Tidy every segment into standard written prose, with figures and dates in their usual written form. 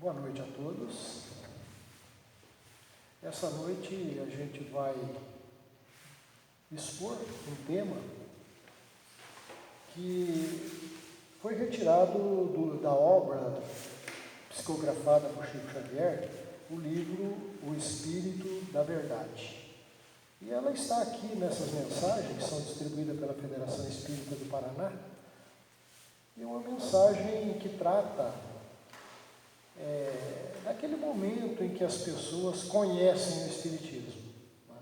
Boa noite a todos. Essa noite a gente vai expor um tema que foi retirado da obra psicografada por Chico Xavier, o livro O Espírito da Verdade. E ela está aqui nessas mensagens que são distribuídas pela Federação Espírita do Paraná. E é uma mensagem que trata daquele momento em que as pessoas conhecem o Espiritismo, né?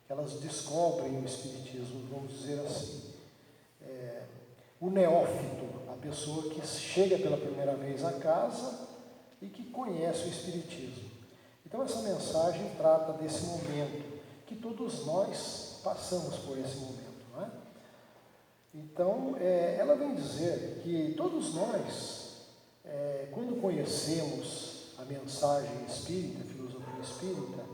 Que elas descobrem o Espiritismo, vamos dizer assim. O neófito, a pessoa que chega pela primeira vez à casa e que conhece o Espiritismo. Então essa mensagem trata desse momento, que todos nós passamos por esse momento, não é? Então, ela vem dizer que todos nós, quando conhecemos a mensagem espírita, a filosofia espírita,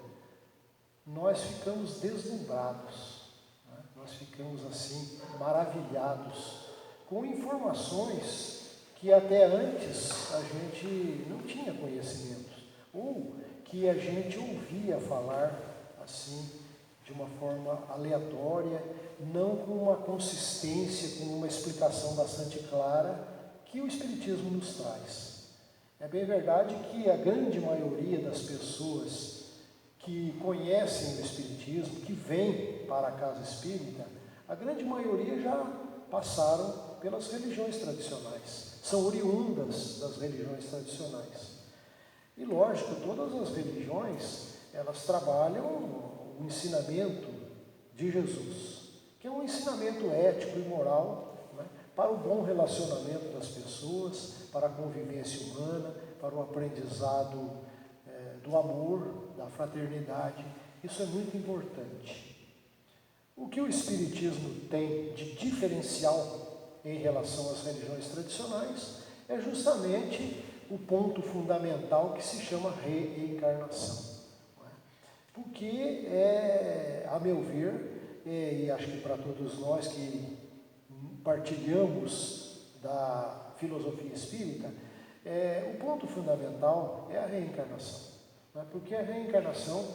nós ficamos deslumbrados, né? Nós ficamos assim, maravilhados, com informações que até antes a gente não tinha conhecimento, ou que a gente ouvia falar assim, de uma forma aleatória, não com uma consistência, com uma explicação bastante clara que o Espiritismo nos traz. É bem verdade que a grande maioria das pessoas que conhecem o Espiritismo, que vêm para a casa espírita, a grande maioria já passaram pelas religiões tradicionais, são oriundas das religiões tradicionais. E lógico, todas as religiões, elas trabalham o ensinamento de Jesus, que é um ensinamento ético e moral, né, para o bom relacionamento das pessoas, para a convivência humana, para o aprendizado do amor, da fraternidade. Isso é muito importante. O que o Espiritismo tem de diferencial em relação às religiões tradicionais é justamente o ponto fundamental que se chama reencarnação. Porque, a meu ver, e acho que para todos nós que partilhamos da filosofia espírita, o ponto fundamental é a reencarnação. Né? Porque a reencarnação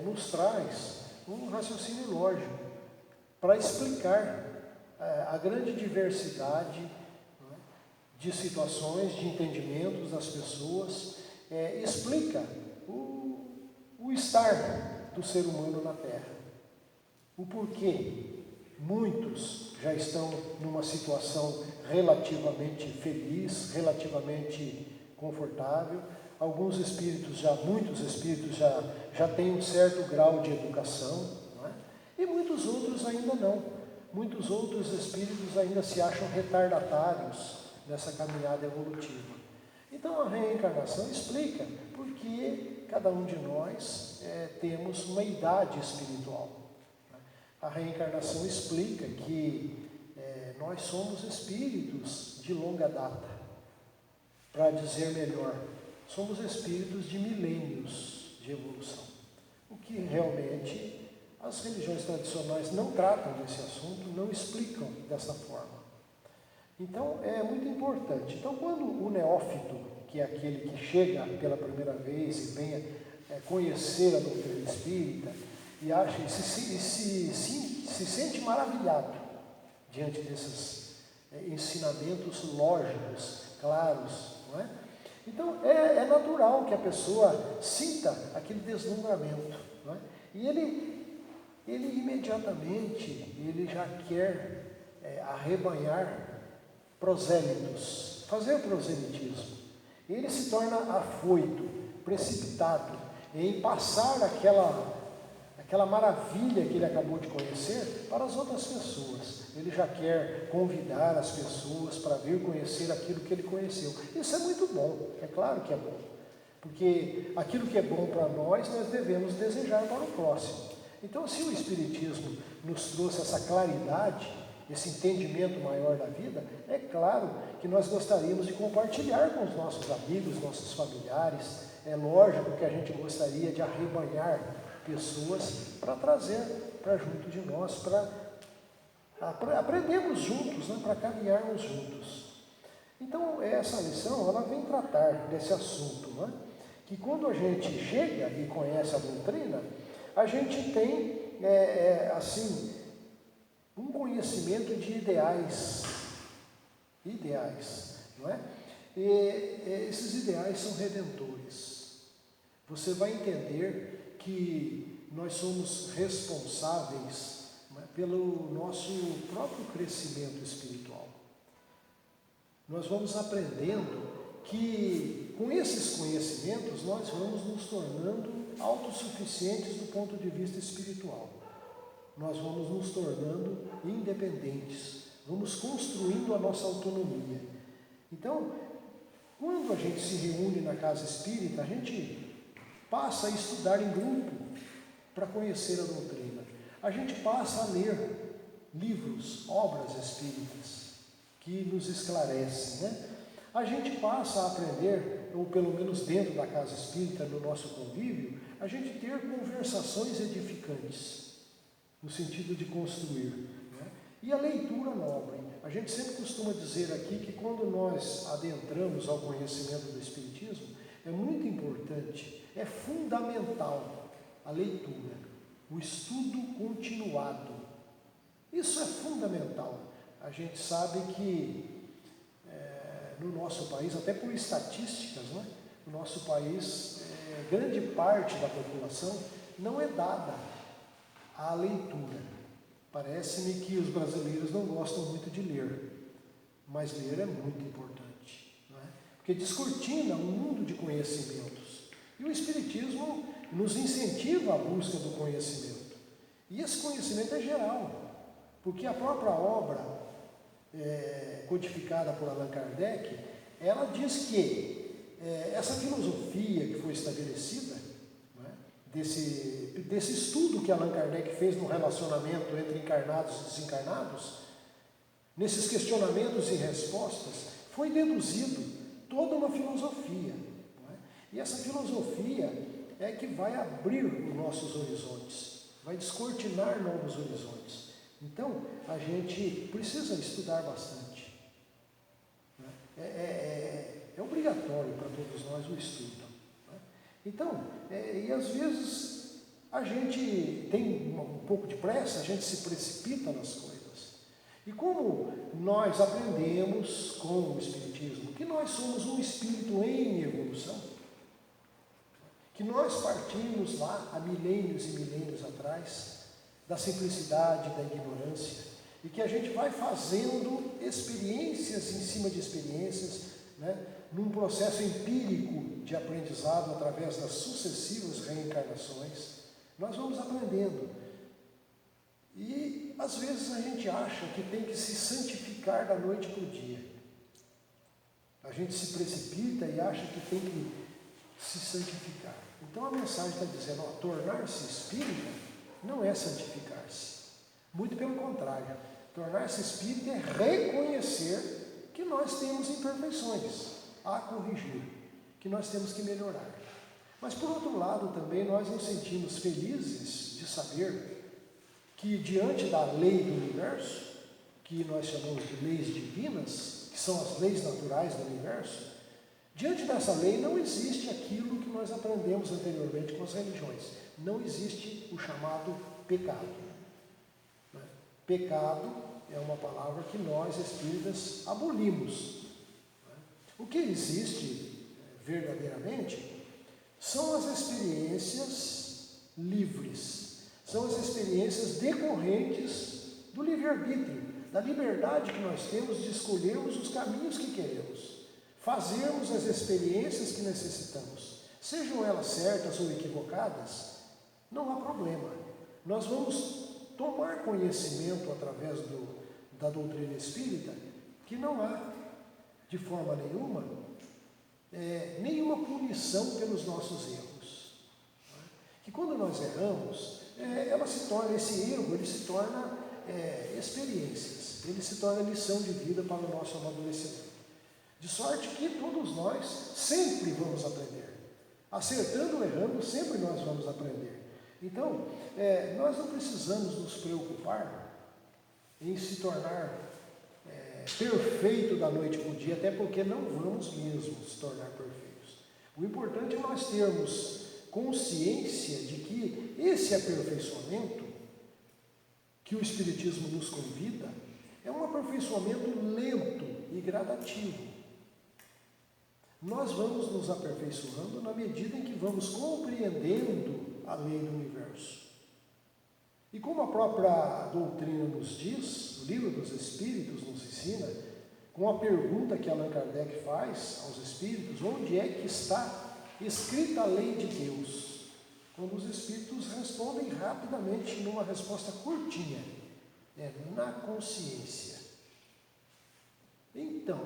nos traz um raciocínio lógico para explicar a grande diversidade, né, de situações, de entendimentos das pessoas, explica o estar do ser humano na Terra, o porquê muitos já estão numa situação relativamente feliz, relativamente confortável, muitos espíritos já têm um certo grau de educação, não é? E muitos outros ainda não, muitos outros espíritos ainda se acham retardatários nessa caminhada evolutiva. Então a reencarnação explica por que cada um de nós temos uma idade espiritual. A reencarnação explica que nós somos espíritos de longa data. Para dizer melhor, somos espíritos de milênios de evolução. O que realmente as religiões tradicionais não tratam desse assunto, não explicam dessa forma. Então é muito importante. Então quando o neófito, que é aquele que chega pela primeira vez e venha conhecer a doutrina espírita e acha se sente maravilhado diante desses ensinamentos lógicos, claros, não é? Então é natural que a pessoa sinta aquele deslumbramento, não é? E ele imediatamente já quer arrebanhar prosélitos, fazer proselitismo. Ele se torna afoito, precipitado em passar aquela maravilha que ele acabou de conhecer para as outras pessoas. Ele já quer convidar as pessoas para vir conhecer aquilo que ele conheceu. Isso é muito bom, é claro que é bom, porque aquilo que é bom para nós devemos desejar para o próximo. Então, se o Espiritismo nos trouxe essa claridade, esse entendimento maior da vida, é claro que nós gostaríamos de compartilhar com os nossos amigos, nossos familiares. É lógico que a gente gostaria de arrebanhar pessoas para trazer para junto de nós, para aprendermos juntos, né, para caminharmos juntos. Então, essa lição, ela vem tratar desse assunto, né? Que quando a gente chega e conhece a doutrina, a gente tem, assim, um conhecimento de ideais, não é? E esses ideais são redentores. Você vai entender que nós somos responsáveis, né, pelo nosso próprio crescimento espiritual. Nós vamos aprendendo que com esses conhecimentos nós vamos nos tornando autossuficientes do ponto de vista espiritual. Nós vamos nos tornando independentes, vamos construindo a nossa autonomia. Então, quando a gente se reúne na casa espírita, a gente passa a estudar em grupo para conhecer a doutrina. A gente passa a ler livros, obras espíritas, que nos esclarecem, né? A gente passa a aprender, ou pelo menos dentro da casa espírita, no nosso convívio, a gente ter conversações edificantes, no sentido de construir, né? E a leitura nobre. A gente sempre costuma dizer aqui que quando nós adentramos ao conhecimento do Espiritismo, é muito importante, é fundamental a leitura, o estudo continuado. Isso é fundamental. A gente sabe que no nosso país, até por estatísticas, né? No nosso país, grande parte da população não é dada à leitura. Parece-me que os brasileiros não gostam muito de ler, mas ler é muito importante, não é? Porque descortina um mundo de conhecimentos. E o Espiritismo nos incentiva a busca do conhecimento. E esse conhecimento é geral, porque a própria obra codificada por Allan Kardec, ela diz que essa filosofia que foi estabelecida, né, desse estudo que Allan Kardec fez no relacionamento entre encarnados e desencarnados, nesses questionamentos e respostas, foi deduzido toda uma filosofia. Não é? E essa filosofia é que vai abrir os nossos horizontes, vai descortinar novos horizontes. Então, a gente precisa estudar bastante. É obrigatório para todos nós o estudo. Né? Então, e às vezes a gente tem um pouco de pressa, a gente se precipita nas coisas. E como nós aprendemos com o Espiritismo que nós somos um espírito em evolução, que nós partimos lá há milênios e milênios atrás, da simplicidade, da ignorância, e que a gente vai fazendo experiências em cima de experiências, né, num processo empírico de aprendizado através das sucessivas reencarnações, nós vamos aprendendo. E às vezes a gente acha que tem que se santificar da noite para o dia. A gente se precipita e acha que tem que se santificar. Então a mensagem está dizendo, tornar-se espírita não é santificar-se. Muito pelo contrário. Tornar-se espírita é reconhecer que nós temos imperfeições a corrigir, que nós temos que melhorar. Mas por outro lado também nós nos sentimos felizes de saber que diante da lei do universo, que nós chamamos de leis divinas, que são as leis naturais do universo, diante dessa lei não existe aquilo que nós aprendemos anteriormente com as religiões. Não existe o chamado pecado. Pecado é uma palavra que nós espíritas abolimos. O que existe verdadeiramente são as experiências livres, são as experiências decorrentes do livre-arbítrio, da liberdade que nós temos de escolhermos os caminhos que queremos, fazermos as experiências que necessitamos, sejam elas certas ou equivocadas. Não há problema. Nós vamos tomar conhecimento através da doutrina espírita que não há, de forma nenhuma, nenhuma punição pelos nossos erros. Que quando nós erramos, esse erro ele se torna experiências, ele se torna lição de vida para o nosso amadurecimento. De sorte que todos nós sempre vamos aprender. Acertando ou errando, sempre nós vamos aprender. Então, nós não precisamos nos preocupar em se tornar perfeito da noite para o dia, até porque não vamos mesmo se tornar perfeitos. O importante é nós termos consciência de que esse aperfeiçoamento que o Espiritismo nos convida é um aperfeiçoamento lento e gradativo. Nós vamos nos aperfeiçoando na medida em que vamos compreendendo a lei do universo. E como a própria doutrina nos diz, o Livro dos Espíritos nos ensina, com a pergunta que Allan Kardec faz aos espíritos, onde é que está escrita a lei de Deus? Quando os espíritos respondem rapidamente numa resposta curtinha, na consciência. Então,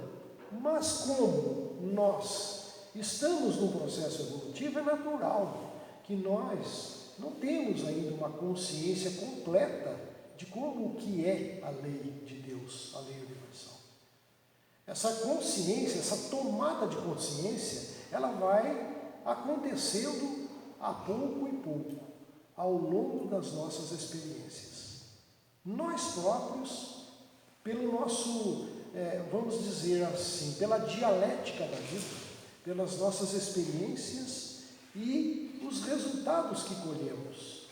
mas como nós estamos num processo evolutivo, é natural que nós não temos ainda uma consciência completa de como que é a lei de Deus, a lei universal. Essa consciência, essa tomada de consciência, ela vai acontecendo a pouco e pouco, ao longo das nossas experiências. Nós próprios, pelo nosso, vamos dizer assim, pela dialética da vida, pelas nossas experiências e os resultados que colhemos.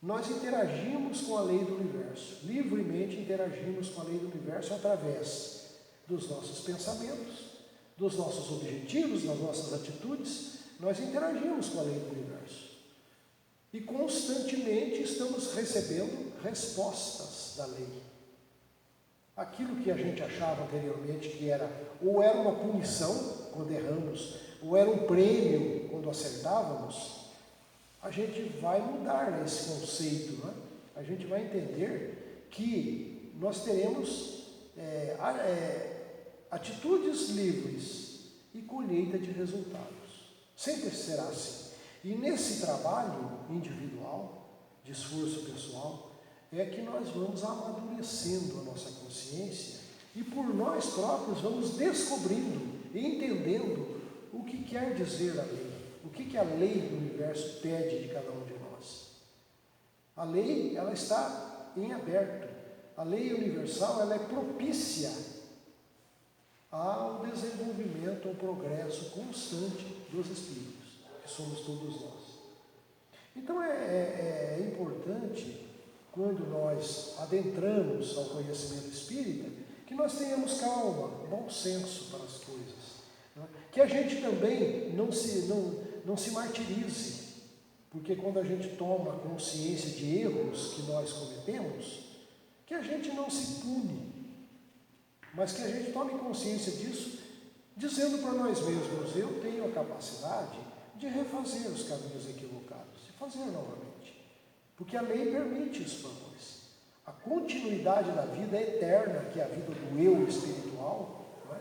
Nós interagimos com a lei do universo, livremente interagimos com a lei do universo através dos nossos pensamentos, dos nossos objetivos, das nossas atitudes, nós interagimos com a lei do universo. E constantemente estamos recebendo respostas da lei. Aquilo que a gente achava anteriormente que era uma punição quando erramos, ou era um prêmio quando acertávamos, a gente vai mudar esse conceito, né? A gente vai entender que nós teremos atitudes livres e colheita de resultados. Sempre será assim. E nesse trabalho individual, de esforço pessoal, é que nós vamos amadurecendo a nossa consciência e por nós próprios vamos descobrindo e entendendo o que quer dizer a lei, o que a lei do universo pede de cada um de nós. A lei, ela está em aberto. A lei universal, ela é propícia ao desenvolvimento, ao progresso constante dos espíritos, que somos todos nós. Então é importante, quando nós adentramos ao conhecimento espírita, que nós tenhamos calma, bom senso para as coisas, né? Que a gente também não se martirize, porque quando a gente toma consciência de erros que nós cometemos, que a gente não se pune, mas que a gente tome consciência disso, dizendo para nós mesmos, eu tenho a capacidade de refazer os caminhos equivocados, de fazer novamente, porque a lei permite isso para nós. A continuidade da vida é eterna, que é a vida do eu espiritual, não é?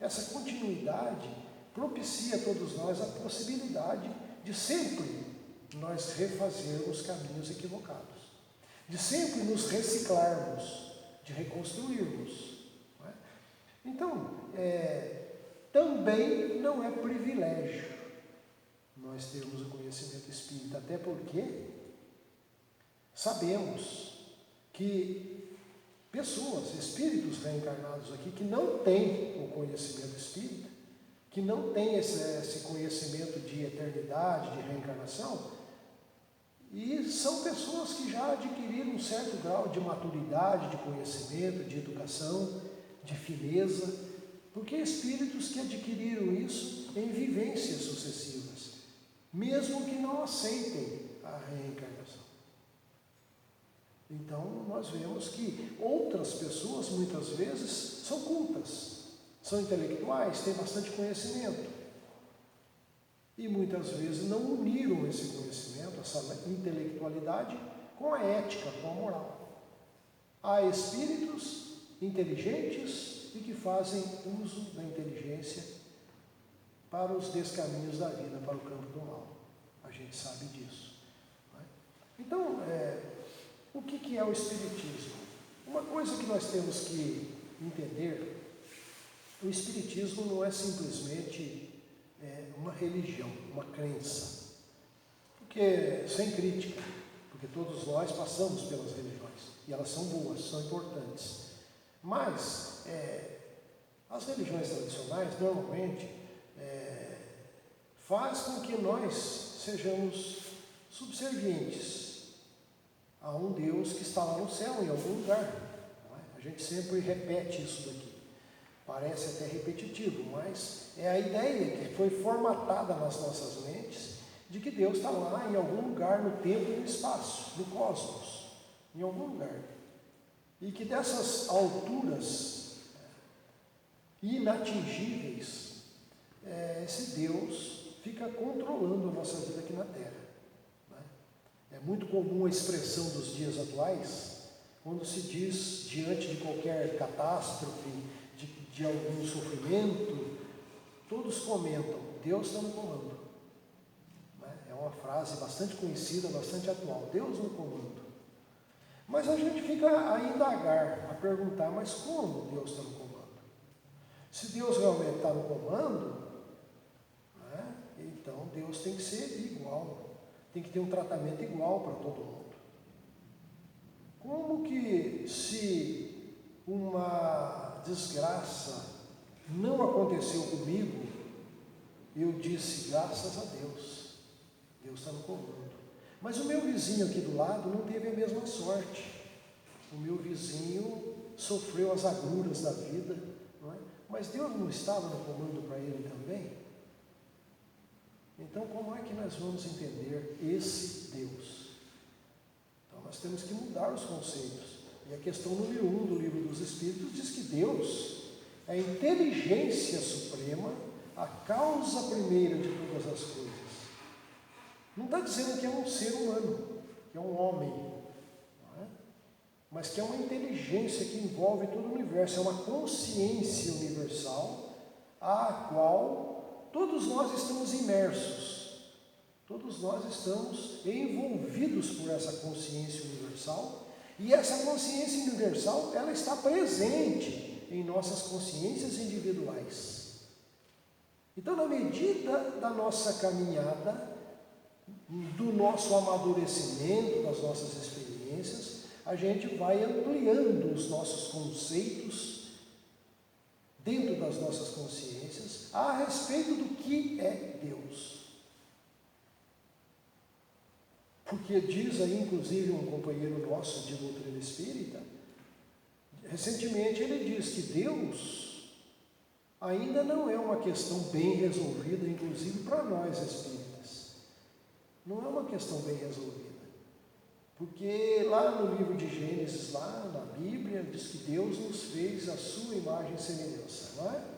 Essa continuidade propicia a todos nós a possibilidade de sempre nós refazermos caminhos equivocados, de sempre nos reciclarmos, de reconstruirmos. Não é? Então, também não é privilégio nós termos o conhecimento espírita, até porque sabemos que pessoas, espíritos reencarnados aqui, que não têm o conhecimento espírita, que não têm esse conhecimento de eternidade, de reencarnação, e são pessoas que já adquiriram um certo grau de maturidade, de conhecimento, de educação, de fineza, porque espíritos que adquiriram isso em vivências sucessivas, mesmo que não aceitem a reencarnação. Então, nós vemos que outras pessoas, muitas vezes, são cultas, são intelectuais, têm bastante conhecimento. E muitas vezes não uniram esse conhecimento, essa intelectualidade, com a ética, com a moral. Há espíritos inteligentes e que fazem uso da inteligência para os descaminhos da vida, para o campo do mal. A gente sabe disso. Não é? Então, o que é o Espiritismo? Uma coisa que nós temos que entender, o Espiritismo não é simplesmente uma religião, uma crença, porque sem crítica, porque todos nós passamos pelas religiões, e elas são boas, são importantes, Mas as religiões tradicionais normalmente faz com que nós sejamos subservientes a um Deus que está lá no céu, em algum lugar. Não é? A gente sempre repete isso daqui. Parece até repetitivo, mas é a ideia que foi formatada nas nossas mentes de que Deus está lá em algum lugar, no tempo e no espaço, no cosmos, em algum lugar. E que dessas alturas inatingíveis, esse Deus fica controlando a nossa vida aqui na Terra. Né? É muito comum a expressão dos dias atuais, quando se diz, diante de qualquer catástrofe, de algum sofrimento, todos comentam, Deus está no comando. Né? É uma frase bastante conhecida, bastante atual, Deus no comando. Mas a gente fica a indagar, a perguntar, mas como Deus está no comando? Se Deus realmente está no comando, né, então Deus tem que ser igual, tem que ter um tratamento igual para todo mundo. Como que se uma desgraça não aconteceu comigo, eu disse, graças a Deus, Deus está no comando. Mas o meu vizinho aqui do lado não teve a mesma sorte. O meu vizinho sofreu as agruras da vida, não é? Mas Deus não estava no comando para ele também? Então, como é que nós vamos entender esse Deus? Então, nós temos que mudar os conceitos. E a questão número 1 do Livro dos Espíritos diz que Deus é a inteligência suprema, a causa primeira de todas as coisas. Não está dizendo que é um ser humano, que é um homem, não é? Mas que é uma inteligência que envolve todo o universo, é uma consciência universal à qual todos nós estamos imersos, todos nós estamos envolvidos por essa consciência universal, e essa consciência universal, ela está presente em nossas consciências individuais. Então, na medida da nossa caminhada, do nosso amadurecimento, das nossas experiências, a gente vai ampliando os nossos conceitos dentro das nossas consciências a respeito do que é Deus. Porque diz aí, inclusive, um companheiro nosso de doutrina espírita, recentemente ele diz que Deus ainda não é uma questão bem resolvida, inclusive para nós espíritas. Não é uma questão bem resolvida. Porque lá no livro de Gênesis, lá na Bíblia, diz que Deus nos fez a sua imagem e semelhança, não é?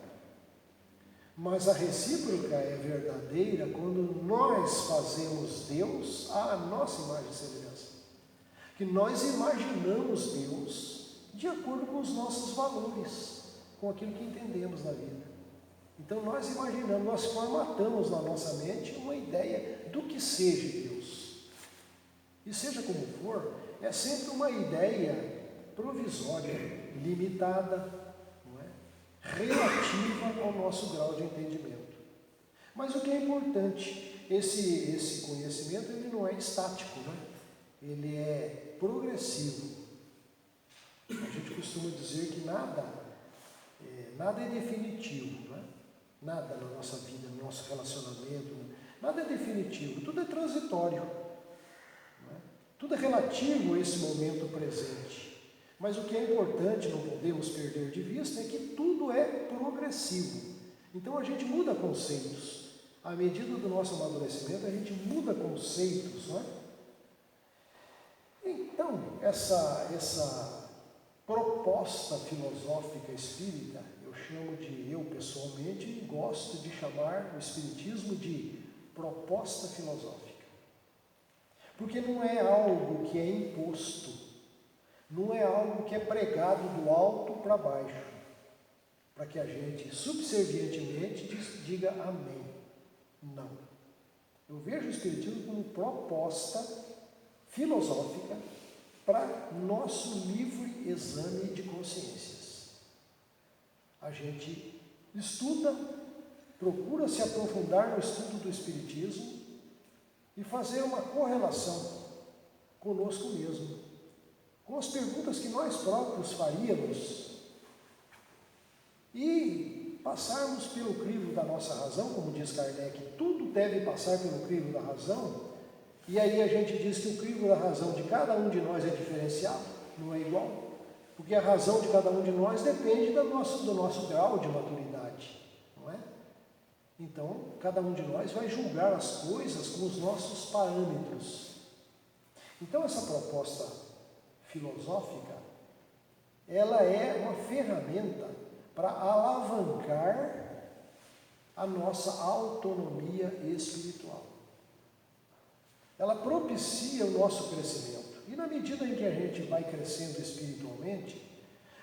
Mas a recíproca é verdadeira quando nós fazemos Deus à nossa imagem e semelhança. Que nós imaginamos Deus de acordo com os nossos valores, com aquilo que entendemos na vida. Então nós imaginamos, nós formatamos na nossa mente uma ideia do que seja Deus. E seja como for, é sempre uma ideia provisória, limitada, relativa ao nosso grau de entendimento. Mas o que é importante, esse conhecimento ele não é estático, né? Ele é progressivo. A gente costuma dizer que nada é definitivo, né? Nada na nossa vida, no nosso relacionamento, nada é definitivo, tudo é transitório. Né? Tudo é relativo a esse momento presente. Mas o que é importante, não podemos perder de vista, é que tudo é progressivo. Então a gente muda conceitos. À medida do nosso amadurecimento, a gente muda conceitos. Não é? Então, essa proposta filosófica espírita, eu pessoalmente gosto de chamar o espiritismo de proposta filosófica. Porque não é algo que é imposto. Não é algo que é pregado do alto para baixo, para que a gente subservientemente diga amém. Não. Eu vejo o Espiritismo como proposta filosófica para nosso livre exame de consciências. A gente estuda, procura se aprofundar no estudo do Espiritismo e fazer uma correlação conosco mesmo, com as perguntas que nós próprios faríamos e passarmos pelo crivo da nossa razão, como diz Kardec, tudo deve passar pelo crivo da razão, e aí a gente diz que o crivo da razão de cada um de nós é diferenciado, não é igual, porque a razão de cada um de nós depende do nosso grau de maturidade, não é? Então, cada um de nós vai julgar as coisas com os nossos parâmetros. Então, essa proposta filosófica, ela é uma ferramenta para alavancar a nossa autonomia espiritual. Ela propicia o nosso crescimento. E na medida em que a gente vai crescendo espiritualmente,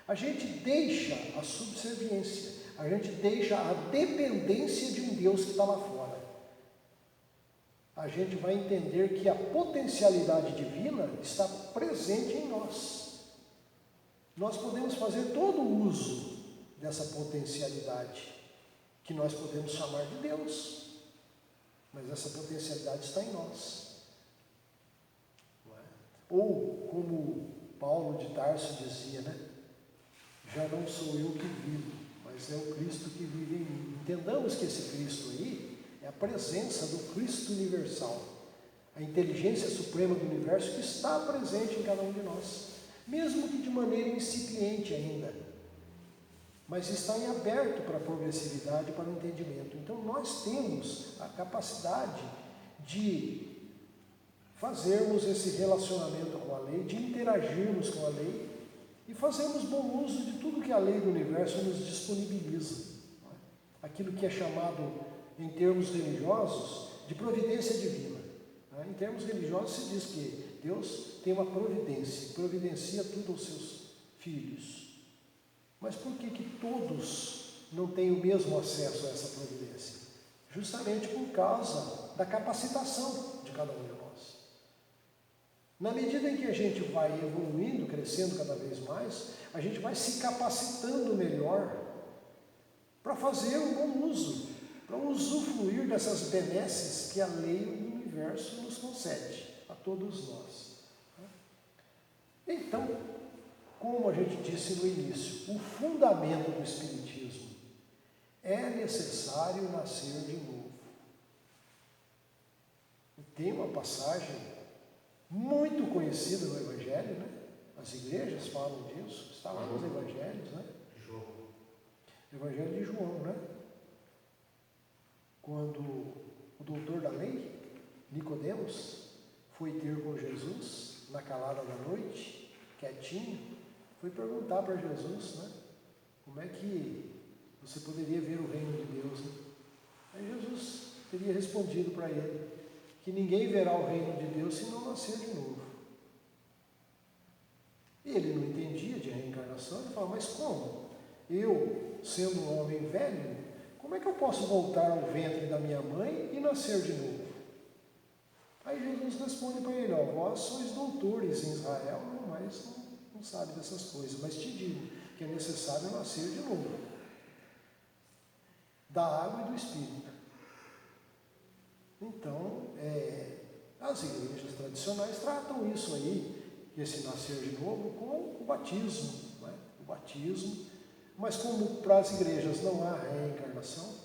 a gente deixa a subserviência, a gente deixa a dependência de um Deus que está lá fora. A gente vai entender que a potencialidade divina está presente em nós. Nós podemos fazer todo o uso dessa potencialidade, que nós podemos chamar de Deus, mas essa potencialidade está em nós. Não é? Ou, como Paulo de Tarso dizia, né? Já não sou eu que vivo, mas é o Cristo que vive em mim. Entendamos que esse Cristo aí é a presença do Cristo universal, a inteligência suprema do universo que está presente em cada um de nós, mesmo que de maneira incipiente ainda, mas está em aberto para a progressividade, para o entendimento. Então nós temos a capacidade de fazermos esse relacionamento com a lei, de interagirmos com a lei e fazermos bom uso de tudo que a lei do universo nos disponibiliza. Aquilo que é chamado, em termos religiosos, de providência divina. Em termos religiosos se diz que Deus tem uma providência, providencia tudo aos seus filhos. Mas por que todos não têm o mesmo acesso a essa providência? Justamente por causa da capacitação de cada um de nós. Na medida em que a gente vai evoluindo, crescendo cada vez mais, a gente vai se capacitando melhor para fazer um bom uso, para usufruir dessas benesses que a lei do universo nos concede a todos nós. Então, como a gente disse no início, o fundamento do Espiritismo é necessário nascer de novo. E tem uma passagem muito conhecida no Evangelho, né? As igrejas falam disso, está lá nos Evangelhos, né? Evangelho de João, né? Quando o doutor da lei, Nicodemos, foi ter com Jesus na calada da noite, quietinho, foi perguntar para Jesus, né? Como é que você poderia ver o reino de Deus, né? Aí Jesus teria respondido para ele que ninguém verá o reino de Deus se não nascer de novo. E ele não entendia de reencarnação, ele falava, mas como? Eu, sendo um homem velho, como é que eu posso voltar ao ventre da minha mãe e nascer de novo? Aí Jesus responde para ele, vós sois doutores em Israel, mas não sabe dessas coisas, mas te digo que é necessário nascer de novo, da água e do Espírito. Então, as igrejas tradicionais tratam isso aí, esse nascer de novo, com o batismo, né? O batismo, mas como para as igrejas não há reencarnação,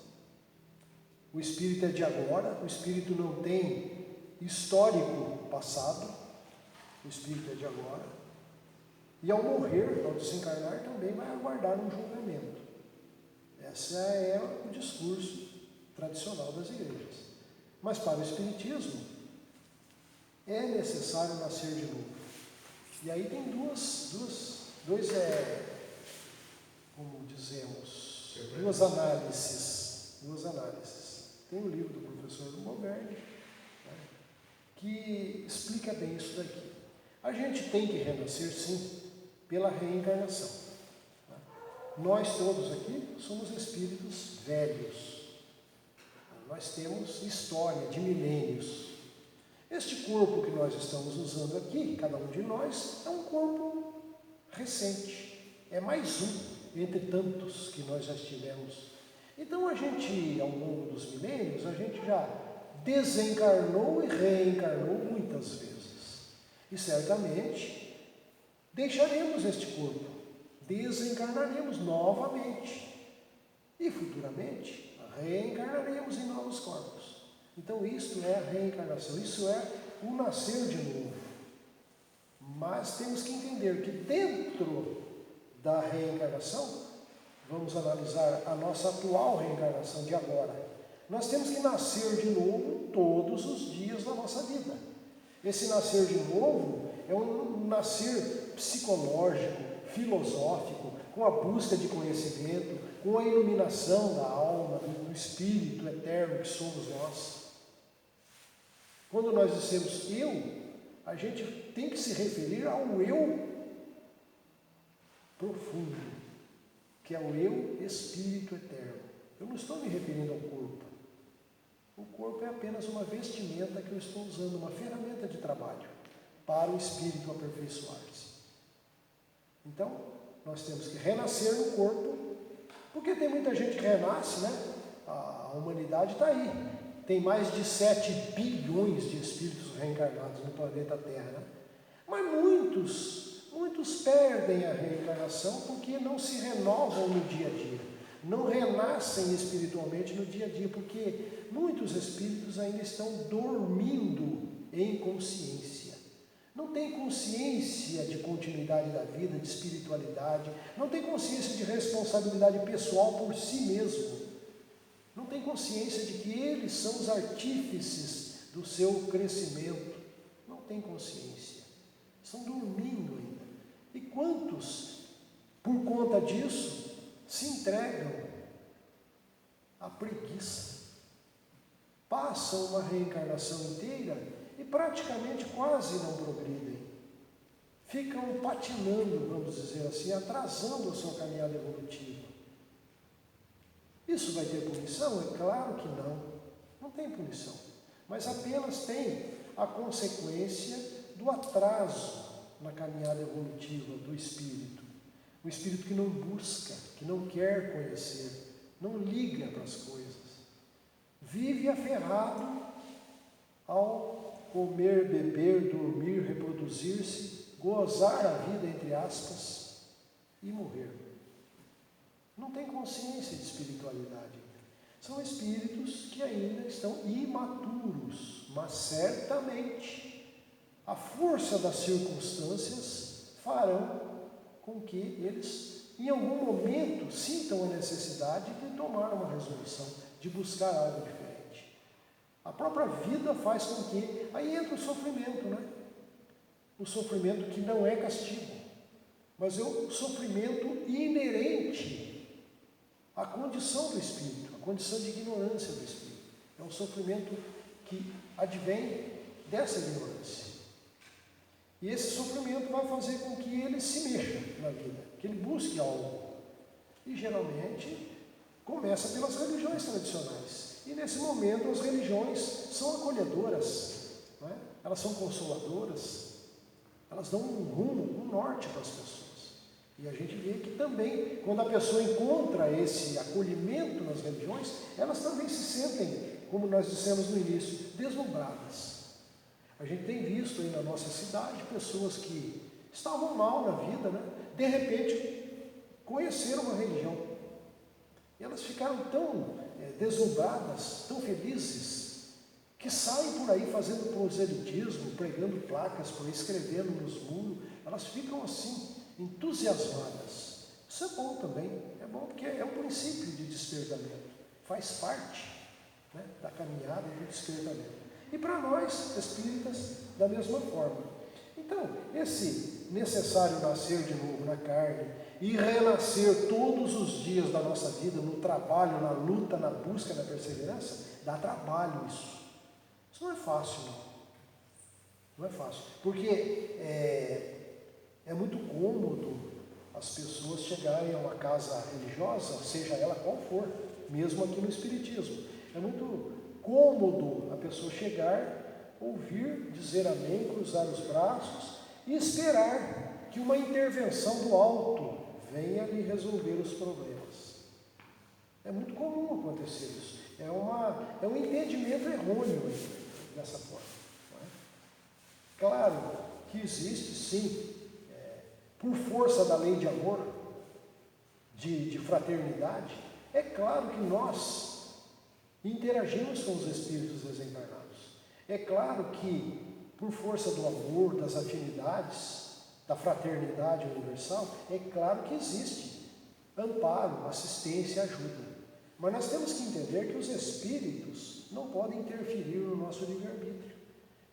o Espírito é de agora, o Espírito não tem histórico passado, o Espírito é de agora, e ao morrer, ao desencarnar, também vai aguardar um julgamento. Esse é o discurso tradicional das igrejas. Mas para o Espiritismo, é necessário nascer de novo. E aí tem como dizemos, duas análises. Tem o livro do professor Moberg, né, que explica bem isso daqui. A gente tem que renascer, sim, pela reencarnação. Nós todos aqui somos espíritos velhos. Nós temos história de milênios. Este corpo que nós estamos usando aqui, cada um de nós, é um corpo recente. É mais um entre tantos que nós já tivemos. Então a gente, ao longo dos milênios, a gente já desencarnou e reencarnou muitas vezes. E certamente deixaremos este corpo, desencarnaremos novamente. E futuramente reencarnaremos em novos corpos. Então isto é a reencarnação, isso é o nascer de novo. Mas temos que entender que dentro da reencarnação, vamos analisar a nossa atual reencarnação de agora. Nós temos que nascer de novo todos os dias da nossa vida. Esse nascer de novo é um nascer psicológico, filosófico, com a busca de conhecimento, com a iluminação da alma, do espírito eterno que somos nós. Quando nós dizemos eu, a gente tem que se referir ao eu profundo, que é o eu espírito eterno. Eu não estou me referindo ao corpo. O corpo é apenas uma vestimenta que eu estou usando, uma ferramenta de trabalho para o espírito aperfeiçoar-se. Então, nós temos que renascer no corpo, porque tem muita gente que renasce, né? A humanidade está aí. Tem mais de 7 bilhões de espíritos reencarnados no planeta Terra, né? Mas muitos perdem a reencarnação porque não se renovam no dia a dia, não renascem espiritualmente no dia a dia, porque muitos espíritos ainda estão dormindo em consciência. Não tem consciência de continuidade da vida, de espiritualidade, não tem consciência de responsabilidade pessoal por si mesmo. Não tem consciência de que eles são os artífices do seu crescimento. Não tem consciência. Estão dormindo ainda. E quantos, por conta disso, se entregam à preguiça? Passam uma reencarnação inteira e praticamente quase não progridem. Ficam patinando, vamos dizer assim, atrasando a sua caminhada evolutiva. Isso vai ter punição? É claro que não. Não tem punição. Mas apenas tem a consequência do atraso na caminhada evolutiva do espírito. O espírito que não busca, que não quer conhecer, não liga para as coisas. Vive aferrado ao comer, beber, dormir, reproduzir-se, gozar a vida, entre aspas, e morrer. Não tem consciência de espiritualidade. São espíritos que ainda estão imaturos, mas certamente a força das circunstâncias farão com que eles, em algum momento, sintam a necessidade de tomar uma resolução, de buscar algo diferente. A própria vida faz com que, aí entra o sofrimento, né? O sofrimento que não é castigo, mas é o sofrimento inerente a condição do espírito, a condição de ignorância do espírito. É um sofrimento que advém dessa ignorância. E esse sofrimento vai fazer com que ele se mexa na vida, que ele busque algo. E geralmente começa pelas religiões tradicionais. E nesse momento as religiões são acolhedoras, não é? Elas são consoladoras, elas dão um rumo, um norte para as pessoas. E a gente vê que também, quando a pessoa encontra esse acolhimento nas religiões, elas também se sentem, como nós dissemos no início, deslumbradas. A gente tem visto aí na nossa cidade pessoas que estavam mal na vida, né? De repente conheceram uma religião. E elas ficaram tão deslumbradas, tão felizes, que saem por aí fazendo proselitismo, pregando placas, por aí, escrevendo nos muros. Elas ficam assim, entusiasmadas. Isso é bom também, é bom porque é um princípio de despertamento, faz parte, né, da caminhada do despertamento. E para nós, espíritas, da mesma forma. Então, esse necessário nascer de novo na carne e renascer todos os dias da nossa vida, no trabalho, na luta, na busca, na perseverança, dá trabalho isso. Isso não é fácil, não. Não é fácil, porque é muito cômodo as pessoas chegarem a uma casa religiosa, seja ela qual for, mesmo aqui no Espiritismo. É muito cômodo a pessoa chegar, ouvir, dizer amém, cruzar os braços e esperar que uma intervenção do alto venha lhe resolver os problemas. É muito comum acontecer isso. É um entendimento errôneo dessa forma. Não é? Claro que existe, sim, por força da lei de amor, de fraternidade, É claro que nós interagimos com os espíritos desencarnados. É claro que, por força do amor, das afinidades, da fraternidade universal, é claro que existe amparo, assistência, ajuda. Mas nós temos que entender que os espíritos não podem interferir no nosso livre-arbítrio.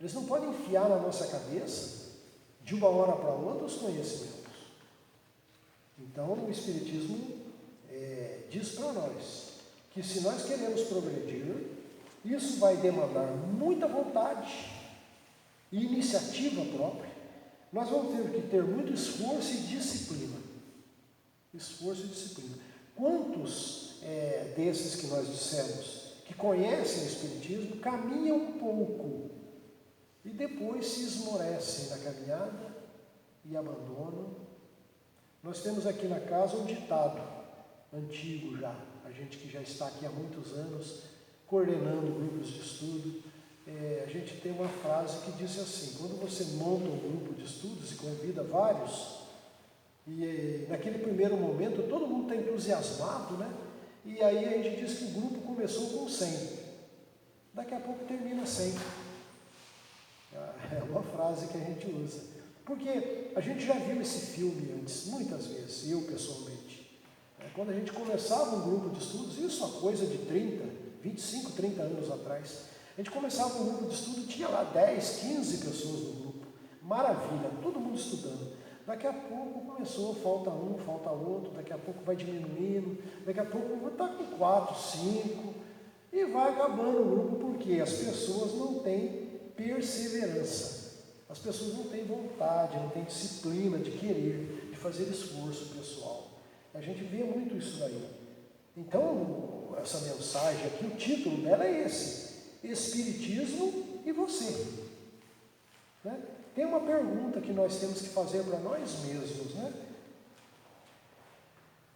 Eles não podem enfiar na nossa cabeça, de uma hora para outra, os conhecimentos. Então, o Espiritismo diz para nós que se nós queremos progredir, isso vai demandar muita vontade e iniciativa própria. Nós vamos ter que ter muito esforço e disciplina. Esforço e disciplina. Quantos desses que nós dissemos que conhecem o Espiritismo caminham um pouco e depois se esmorecem na caminhada e abandonam? Nós temos aqui na casa um ditado antigo já, a gente que já está aqui há muitos anos coordenando grupos de estudo, a gente tem uma frase que diz assim: quando você monta um grupo de estudos e convida vários, e naquele primeiro momento todo mundo está entusiasmado, né? E aí a gente diz que o grupo começou com 100, daqui a pouco termina 100. É uma frase que a gente usa, porque a gente já viu esse filme antes, muitas vezes, eu pessoalmente. Quando a gente começava um grupo de estudos, isso há coisa de 25, 30 anos atrás, a gente começava um grupo de estudo, tinha lá 10, 15 pessoas no grupo, maravilha, todo mundo estudando. Daqui a pouco começou, falta um, falta outro, daqui a pouco vai diminuindo, daqui a pouco vai estar com 4, 5, e vai acabando o grupo, porque as pessoas não têm perseverança, as pessoas não têm vontade, não têm disciplina de querer, de fazer esforço pessoal. A gente vê muito isso daí. Então, essa mensagem aqui, o título dela é esse: Espiritismo e você. Né? Tem uma pergunta que nós temos que fazer para nós mesmos, né?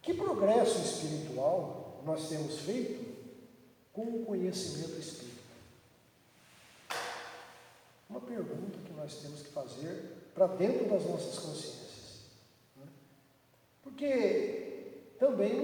Que progresso espiritual nós temos feito com o conhecimento espírita? Uma pergunta que nós temos que fazer para dentro das nossas consciências. Né? Porque também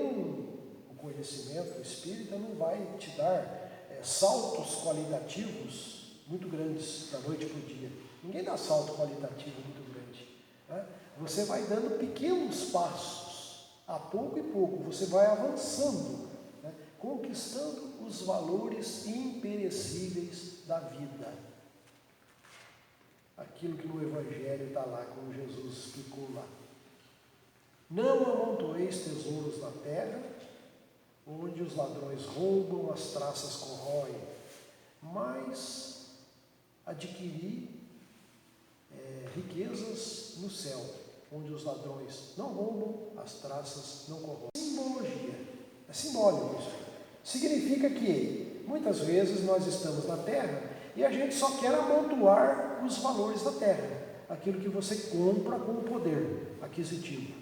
o conhecimento espírita não vai te dar saltos qualitativos muito grandes da noite para o dia. Ninguém dá salto qualitativo muito grande. Né? Você vai dando pequenos passos, a pouco e pouco, você vai avançando, né? Conquistando os valores imperecíveis da vida. Aquilo que no Evangelho está lá, como Jesus explicou lá. Não amontoeis tesouros na terra, onde os ladrões roubam, as traças corroem, mas adquiri riquezas no céu, onde os ladrões não roubam, as traças não corroem. Simbologia, é simbólico isso. Significa que muitas vezes nós estamos na terra e a gente só quer amontoar os valores da terra, aquilo que você compra com o poder aquisitivo.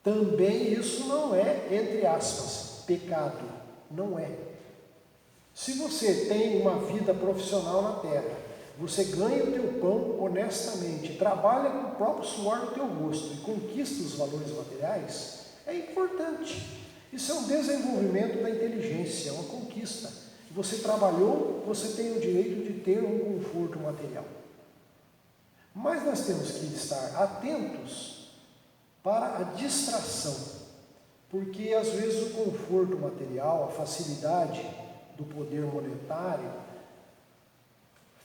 Também isso não é, entre aspas, pecado. Não é. Se você tem uma vida profissional na terra, você ganha o teu pão honestamente, trabalha com o próprio suor do teu rosto e conquista os valores materiais, é importante. Isso é um desenvolvimento da inteligência, é uma conquista. Você trabalhou, você tem o direito de ter um conforto material. Mas nós temos que estar atentos para a distração, porque às vezes o conforto material, a facilidade do poder monetário,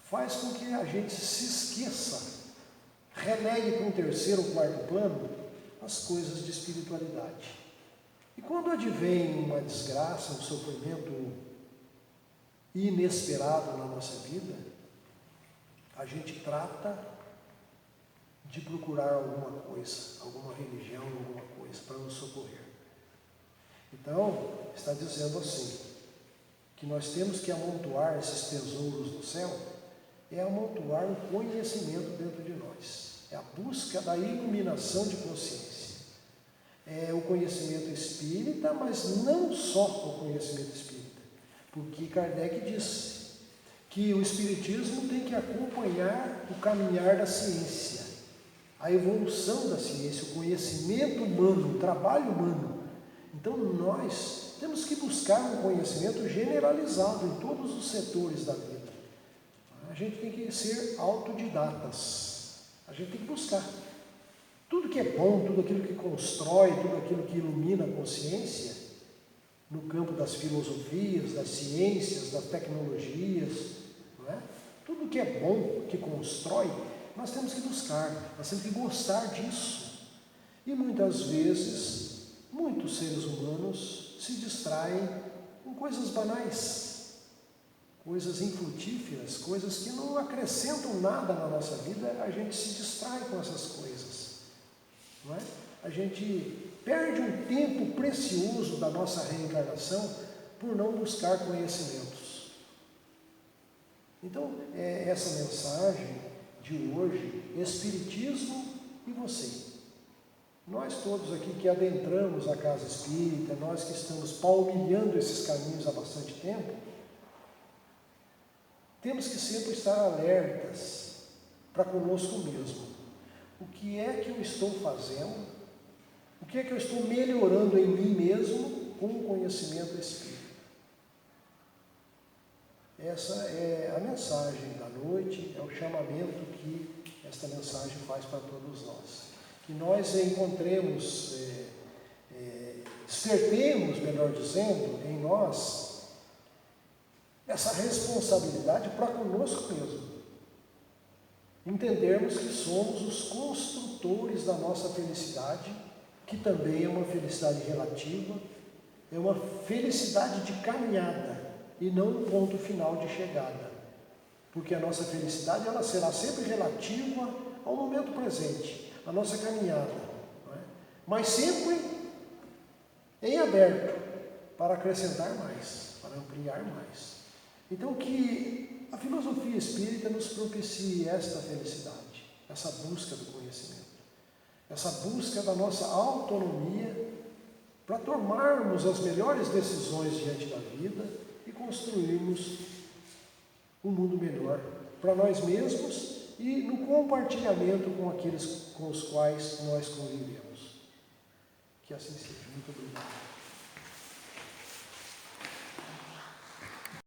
faz com que a gente se esqueça, relegue para um terceiro ou quarto plano as coisas de espiritualidade. E quando advém uma desgraça, um sofrimento inesperado na nossa vida, a gente trata de procurar alguma coisa, alguma religião, alguma coisa para nos socorrer. Então, está dizendo assim, que nós temos que amontoar esses tesouros no céu, é amontoar o conhecimento dentro de nós, é a busca da iluminação de consciência, é o conhecimento espírita, mas não só o conhecimento espírita, porque Kardec disse que o espiritismo tem que acompanhar o caminhar da ciência, a evolução da ciência, o conhecimento humano, o trabalho humano. Então nós temos que buscar um conhecimento generalizado em todos os setores da vida. A gente tem que ser autodidatas. A gente tem que buscar. Tudo que é bom, tudo aquilo que constrói, tudo aquilo que ilumina a consciência, no campo das filosofias, das ciências, das tecnologias, não é? Tudo que é bom, que constrói, nós temos que buscar, nós temos que gostar disso. E muitas vezes, muitos seres humanos se distraem com coisas banais, coisas infrutíferas, coisas que não acrescentam nada na nossa vida, a gente se distrai com essas coisas, não é? A gente perde um tempo precioso da nossa reencarnação por não buscar conhecimentos. Então, essa mensagem de hoje, Espiritismo e você. Nós todos aqui que adentramos a casa espírita, nós que estamos palmilhando esses caminhos há bastante tempo, temos que sempre estar alertas para conosco mesmo. O que é que eu estou fazendo? O que é que eu estou melhorando em mim mesmo com o conhecimento espírita? Essa é a mensagem da noite, é o chamamento que esta mensagem faz para todos nós. Que nós encontremos, despertemos, melhor dizendo, em nós, essa responsabilidade para conosco mesmo. Entendermos que somos os construtores da nossa felicidade, que também é uma felicidade relativa, é uma felicidade de caminhada e não um ponto final de chegada. Porque a nossa felicidade ela será sempre relativa ao momento presente, à nossa caminhada, não é? Mas sempre em aberto para acrescentar mais, para ampliar mais. Então que a filosofia espírita nos propicie esta felicidade, essa busca do conhecimento, essa busca da nossa autonomia para tomarmos as melhores decisões diante da vida e construirmos um mundo melhor para nós mesmos e no compartilhamento com aqueles com os quais nós convivemos. Que assim seja. Muito obrigado.